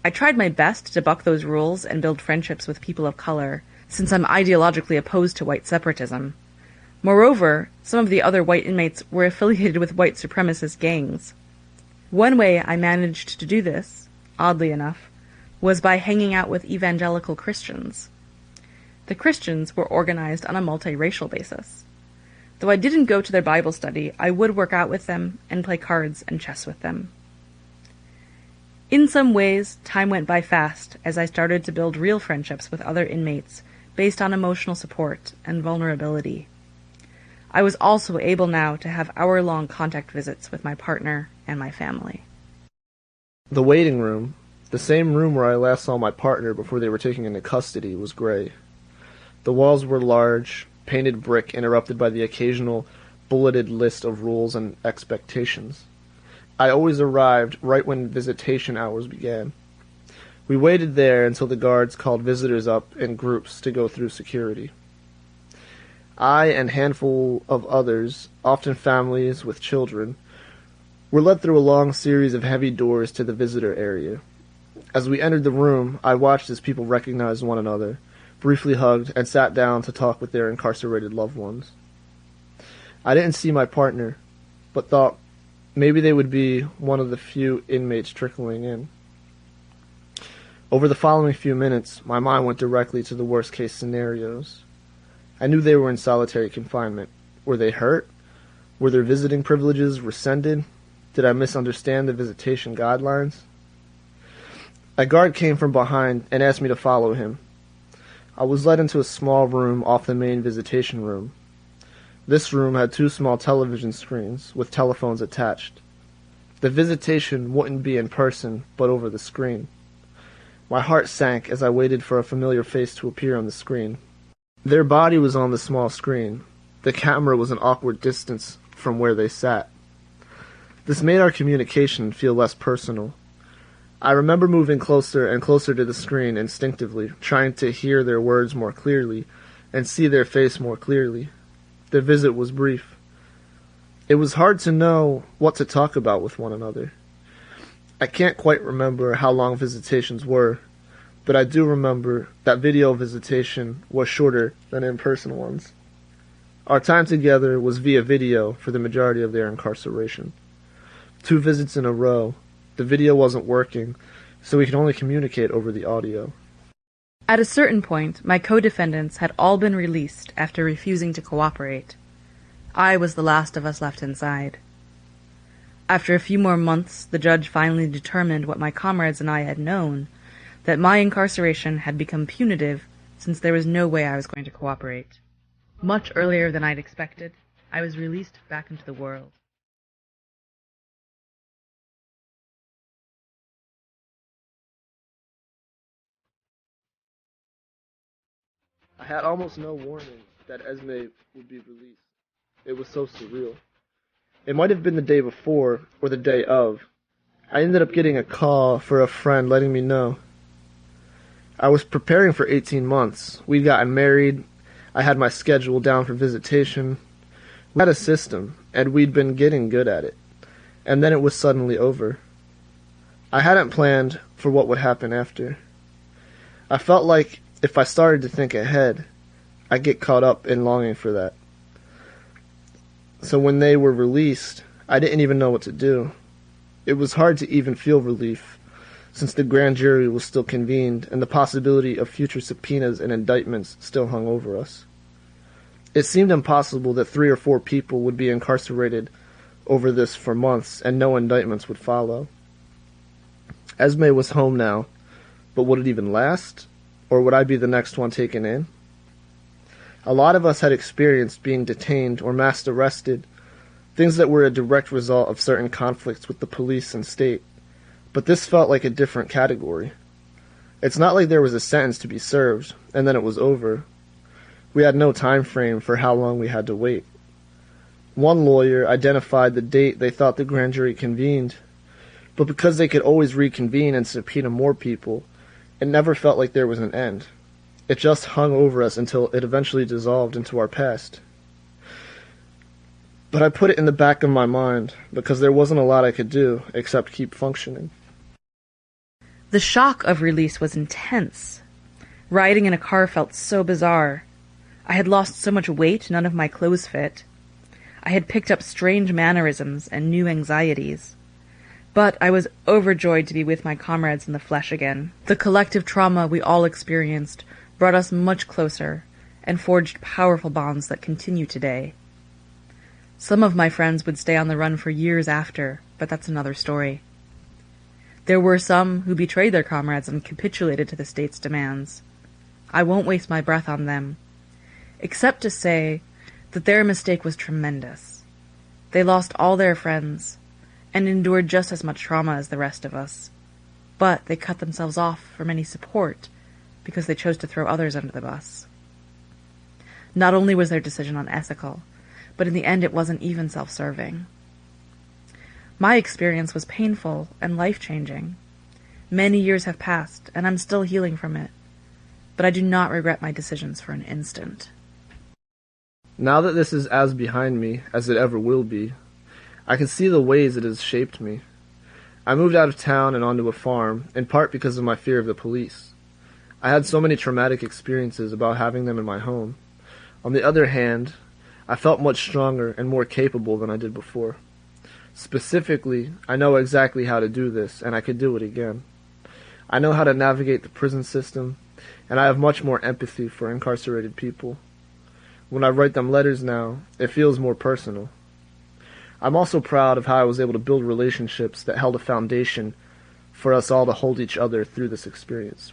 I tried my best to buck those rules and build friendships with people of color, since I'm ideologically opposed to white separatism. Moreover, some of the other white inmates were affiliated with white supremacist gangs. One way I managed to do this, oddly enough, was by hanging out with evangelical Christians. The Christians were organized on a multiracial basis. Though I didn't go to their Bible study, I would work out with them and play cards and chess with them. In some ways, time went by fast as I started to build real friendships with other inmates based on emotional support and vulnerability. I was also able now to have hour-long contact visits with my partner and my family. The waiting room, the same room where I last saw my partner before they were taken into custody, was gray. The walls were large, painted brick interrupted by the occasional bulleted list of rules and expectations. I always arrived right when visitation hours began. We waited there until the guards called visitors up in groups to go through security. I and a handful of others, often families with children, were led through a long series of heavy doors to the visitor area. As we entered the room, I watched as people recognized one another, briefly hugged, and sat down to talk with their incarcerated loved ones. I didn't see my partner, but thought maybe they would be one of the few inmates trickling in. Over the following few minutes, my mind went directly to the worst-case scenarios. I knew they were in solitary confinement. Were they hurt? Were their visiting privileges rescinded? Did I misunderstand the visitation guidelines? A guard came from behind and asked me to follow him. I was led into a small room off the main visitation room. This room had 2 small television screens with telephones attached. The visitation wouldn't be in person, but over the screen. My heart sank as I waited for a familiar face to appear on the screen. Their body was on the small screen. The camera was an awkward distance from where they sat. This made our communication feel less personal. I remember moving closer and closer to the screen instinctively, trying to hear their words more clearly and see their face more clearly. The visit was brief. It was hard to know what to talk about with one another. I can't quite remember how long visitations were, but I do remember that video visitation was shorter than in-person ones. Our time together was via video for the majority of their incarceration. 2 visits in a row. The video wasn't working, so we could only communicate over the audio. At a certain point, my co-defendants had all been released after refusing to cooperate. I was the last of us left inside. After a few more months, the judge finally determined what my comrades and I had known, that my incarceration had become punitive since there was no way I was going to cooperate. Much earlier than I'd expected, I was released back into the world. I had almost no warning that Esme would be released. It was so surreal. It might have been the day before or the day of. I ended up getting a call for a friend letting me know. I was preparing for 18 months. We'd gotten married. I had my schedule down for visitation. We had a system, and we'd been getting good at it. And then it was suddenly over. I hadn't planned for what would happen after. I felt like if I started to think ahead, I'd get caught up in longing for that. So when they were released, I didn't even know what to do. It was hard to even feel relief, since the grand jury was still convened and the possibility of future subpoenas and indictments still hung over us. It seemed impossible that 3 or 4 people would be incarcerated over this for months and no indictments would follow. Esme was home now, but would it even last? Or would I be the next one taken in? A lot of us had experienced being detained or mass arrested, things that were a direct result of certain conflicts with the police and state. But this felt like a different category. It's not like there was a sentence to be served, and then it was over. We had no time frame for how long we had to wait. One lawyer identified the date they thought the grand jury convened, but because they could always reconvene and subpoena more people, it never felt like there was an end. It just hung over us until it eventually dissolved into our past. But I put it in the back of my mind because there wasn't a lot I could do except keep functioning. The shock of release was intense. Riding in a car felt so bizarre. I had lost so much weight none of my clothes fit. I had picked up strange mannerisms and new anxieties. But I was overjoyed to be with my comrades in the flesh again. The collective trauma we all experienced brought us much closer and forged powerful bonds that continue today. Some of my friends would stay on the run for years after, but that's another story. There were some who betrayed their comrades and capitulated to the state's demands. I won't waste my breath on them, except to say that their mistake was tremendous. They lost all their friends, and endured just as much trauma as the rest of us. But they cut themselves off from any support because they chose to throw others under the bus. Not only was their decision unethical, but in the end it wasn't even self-serving. My experience was painful and life-changing. Many years have passed, and I'm still healing from it. But I do not regret my decisions for an instant. Now that this is as behind me as it ever will be, I can see the ways it has shaped me. I moved out of town and onto a farm, in part because of my fear of the police. I had so many traumatic experiences about having them in my home. On the other hand, I felt much stronger and more capable than I did before. Specifically, I know exactly how to do this, and I could do it again. I know how to navigate the prison system, and I have much more empathy for incarcerated people. When I write them letters now, it feels more personal. I'm also proud of how I was able to build relationships that held a foundation for us all to hold each other through this experience.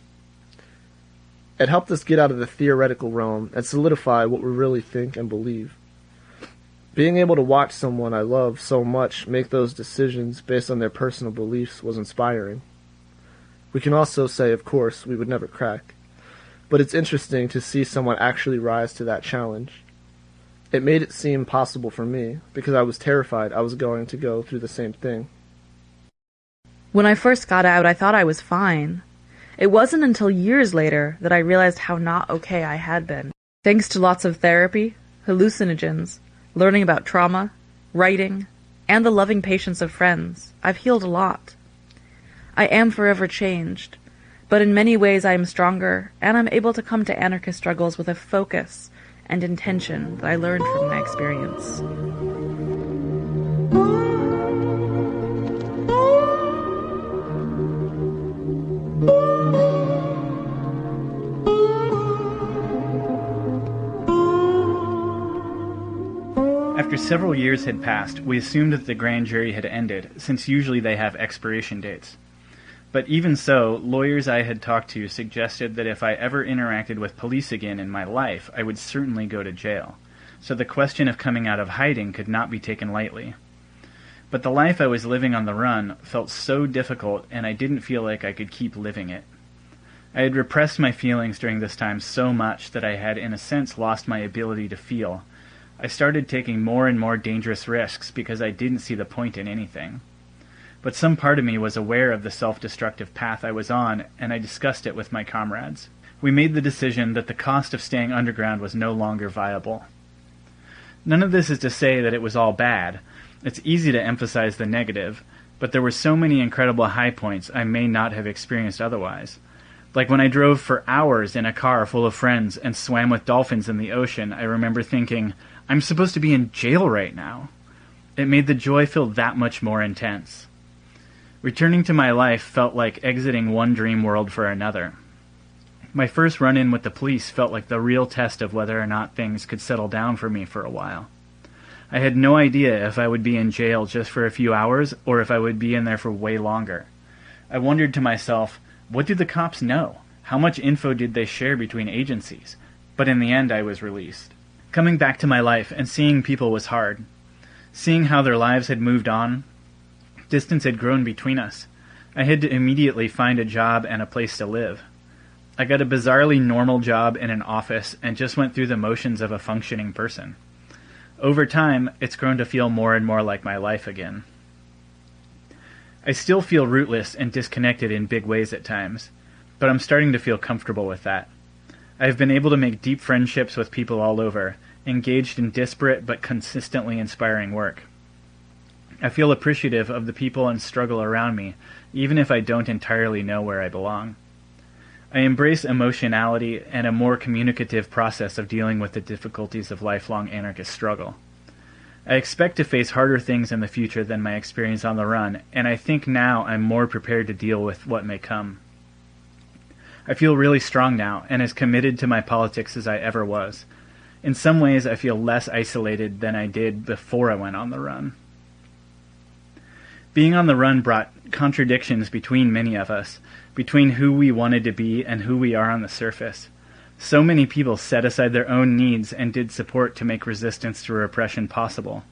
It helped us get out of the theoretical realm and solidify what we really think and believe. Being able to watch someone I love so much make those decisions based on their personal beliefs was inspiring. We can also say, of course, we would never crack. but it's interesting to see someone actually rise to that challenge. It made it seem possible for me, because I was terrified I was going to go through the same thing. When I first got out, I thought I was fine. It wasn't until years later that I realized how not okay I had been. Thanks to lots of therapy, hallucinogens, learning about trauma, writing, and the loving patience of friends, I've healed a lot. I am forever changed, but in many ways I am stronger, and I'm able to come to anarchist struggles with a focus and intention that I learned from my experience. After several years had passed, we assumed that the grand jury had ended, since usually they have expiration dates. But even so, lawyers I had talked to suggested that if I ever interacted with police again in my life, I would certainly go to jail. So the question of coming out of hiding could not be taken lightly. But the life I was living on the run felt so difficult, and I didn't feel like I could keep living it. I had repressed my feelings during this time so much that I had in a sense lost my ability to feel. I started taking more and more dangerous risks because I didn't see the point in anything. But some part of me was aware of the self-destructive path I was on, and I discussed it with my comrades. We made the decision that the cost of staying underground was no longer viable. None of this is to say that it was all bad. It's easy to emphasize the negative, but there were so many incredible high points I may not have experienced otherwise. Like when I drove for hours in a car full of friends and swam with dolphins in the ocean, I remember thinking, I'm supposed to be in jail right now. It made the joy feel that much more intense. Returning to my life felt like exiting one dream world for another. My first run-in with the police felt like the real test of whether or not things could settle down for me for a while. I had no idea if I would be in jail just for a few hours or if I would be in there for way longer. I wondered to myself, what do the cops know? How much info did they share between agencies? But in the end, I was released. Coming back to my life and seeing people was hard. Seeing how their lives had moved on, distance had grown between us. I had to immediately find a job and a place to live. I got a bizarrely normal job in an office and just went through the motions of a functioning person. Over time, it's grown to feel more and more like my life again. I still feel rootless and disconnected in big ways at times, but I'm starting to feel comfortable with that. I have been able to make deep friendships with people all over, engaged in disparate but consistently inspiring work. I feel appreciative of the people and struggle around me, even if I don't entirely know where I belong. I embrace emotionality and a more communicative process of dealing with the difficulties of lifelong anarchist struggle. I expect to face harder things in the future than my experience on the run, and I think now I'm more prepared to deal with what may come. I feel really strong now, and as committed to my politics as I ever was. In some ways, I feel less isolated than I did before I went on the run. Being on the run brought contradictions between many of us, between who we wanted to be and who we are on the surface. So many people set aside their own needs and did support to make resistance to repression possible.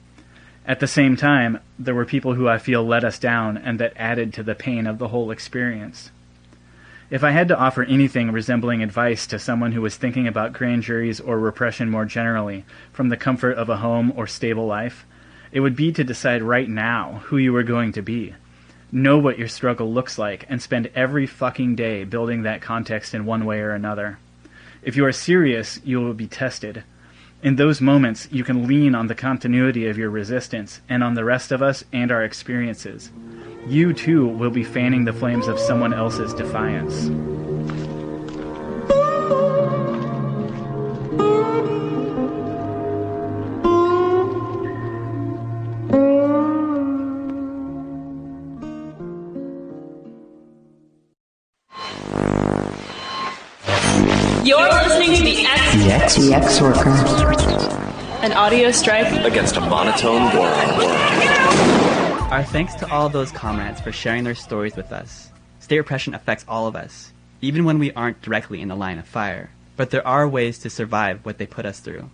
At the same time, there were people who I feel let us down and that added to the pain of the whole experience. If I had to offer anything resembling advice to someone who was thinking about grand juries or repression more generally, from the comfort of a home or stable life, it would be to decide right now who you were going to be. Know what your struggle looks like and spend every fucking day building that context in one way or another. If you are serious, you will be tested. In those moments, you can lean on the continuity of your resistance and on the rest of us and our experiences. You, too, will be fanning the flames of someone else's defiance. You're listening to the X Worker. An audio strike against a monotone world. Our thanks to all of those comrades for sharing their stories with us. State repression affects all of us, even when we aren't directly in the line of fire. But there are ways to survive what they put us through.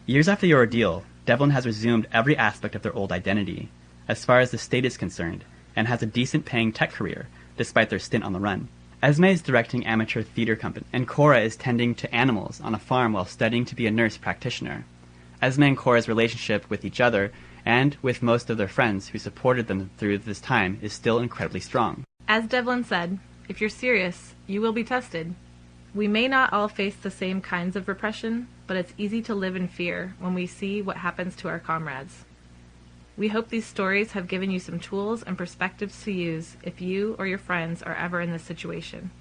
Years after your ordeal, Devlin has resumed every aspect of their old identity, as far as the state is concerned, and has a decent paying tech career, despite their stint on the run. Esme is directing amateur theater company, and Cora is tending to animals on a farm while studying to be a nurse practitioner. Esme and Cora's relationship with each other and with most of their friends who supported them through this time is still incredibly strong. As Devlin said, if you're serious, you will be tested. We may not all face the same kinds of repression, but it's easy to live in fear when we see what happens to our comrades. We hope these stories have given you some tools and perspectives to use if you or your friends are ever in this situation.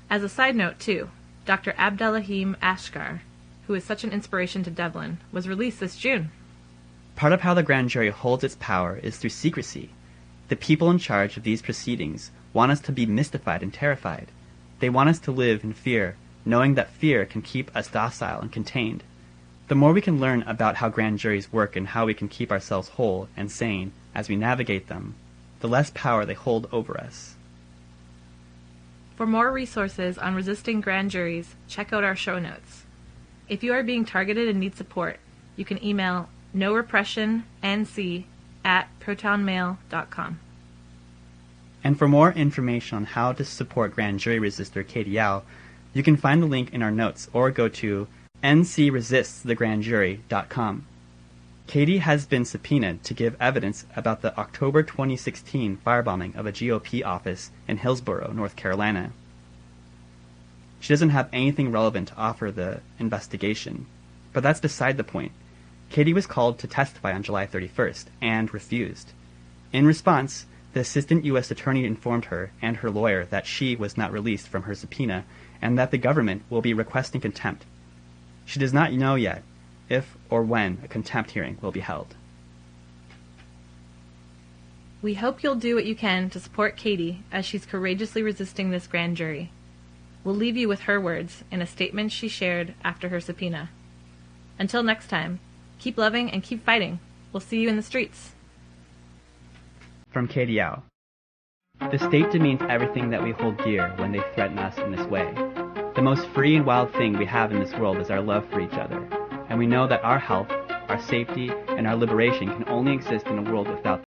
As a side note, too, Dr. Abdelrahim Ashgar, who is such an inspiration to Devlin, was released this June. Part of how the grand jury holds its power is through secrecy. The people in charge of these proceedings want us to be mystified and terrified. They want us to live in fear, knowing that fear can keep us docile and contained. The more we can learn about how grand juries work and how we can keep ourselves whole and sane as we navigate them, the less power they hold over us. For more resources on resisting grand juries, check out our show notes. If you are being targeted and need support, you can email norepressionnc@protonmail.com. And for more information on how to support grand jury resistor Katie Yao, you can find the link in our notes or go to ncresiststhegrandjury.com. Katie has been subpoenaed to give evidence about the October 2016 firebombing of a GOP office in Hillsborough, North Carolina. She doesn't have anything relevant to offer the investigation, but that's beside the point. Katie was called to testify on July 31st and refused. In response, the assistant U.S. attorney informed her and her lawyer that she was not released from her subpoena and that the government will be requesting contempt. She does not know yet if or when a contempt hearing will be held. We hope you'll do what you can to support Katie as she's courageously resisting this grand jury. We'll leave you with her words in a statement she shared after her subpoena. Until next time, keep loving and keep fighting. We'll see you in the streets. From Katie Yao. The state demeans everything that we hold dear when they threaten us in this way. The most free and wild thing we have in this world is our love for each other, and we know that our health, our safety, and our liberation can only exist in a world without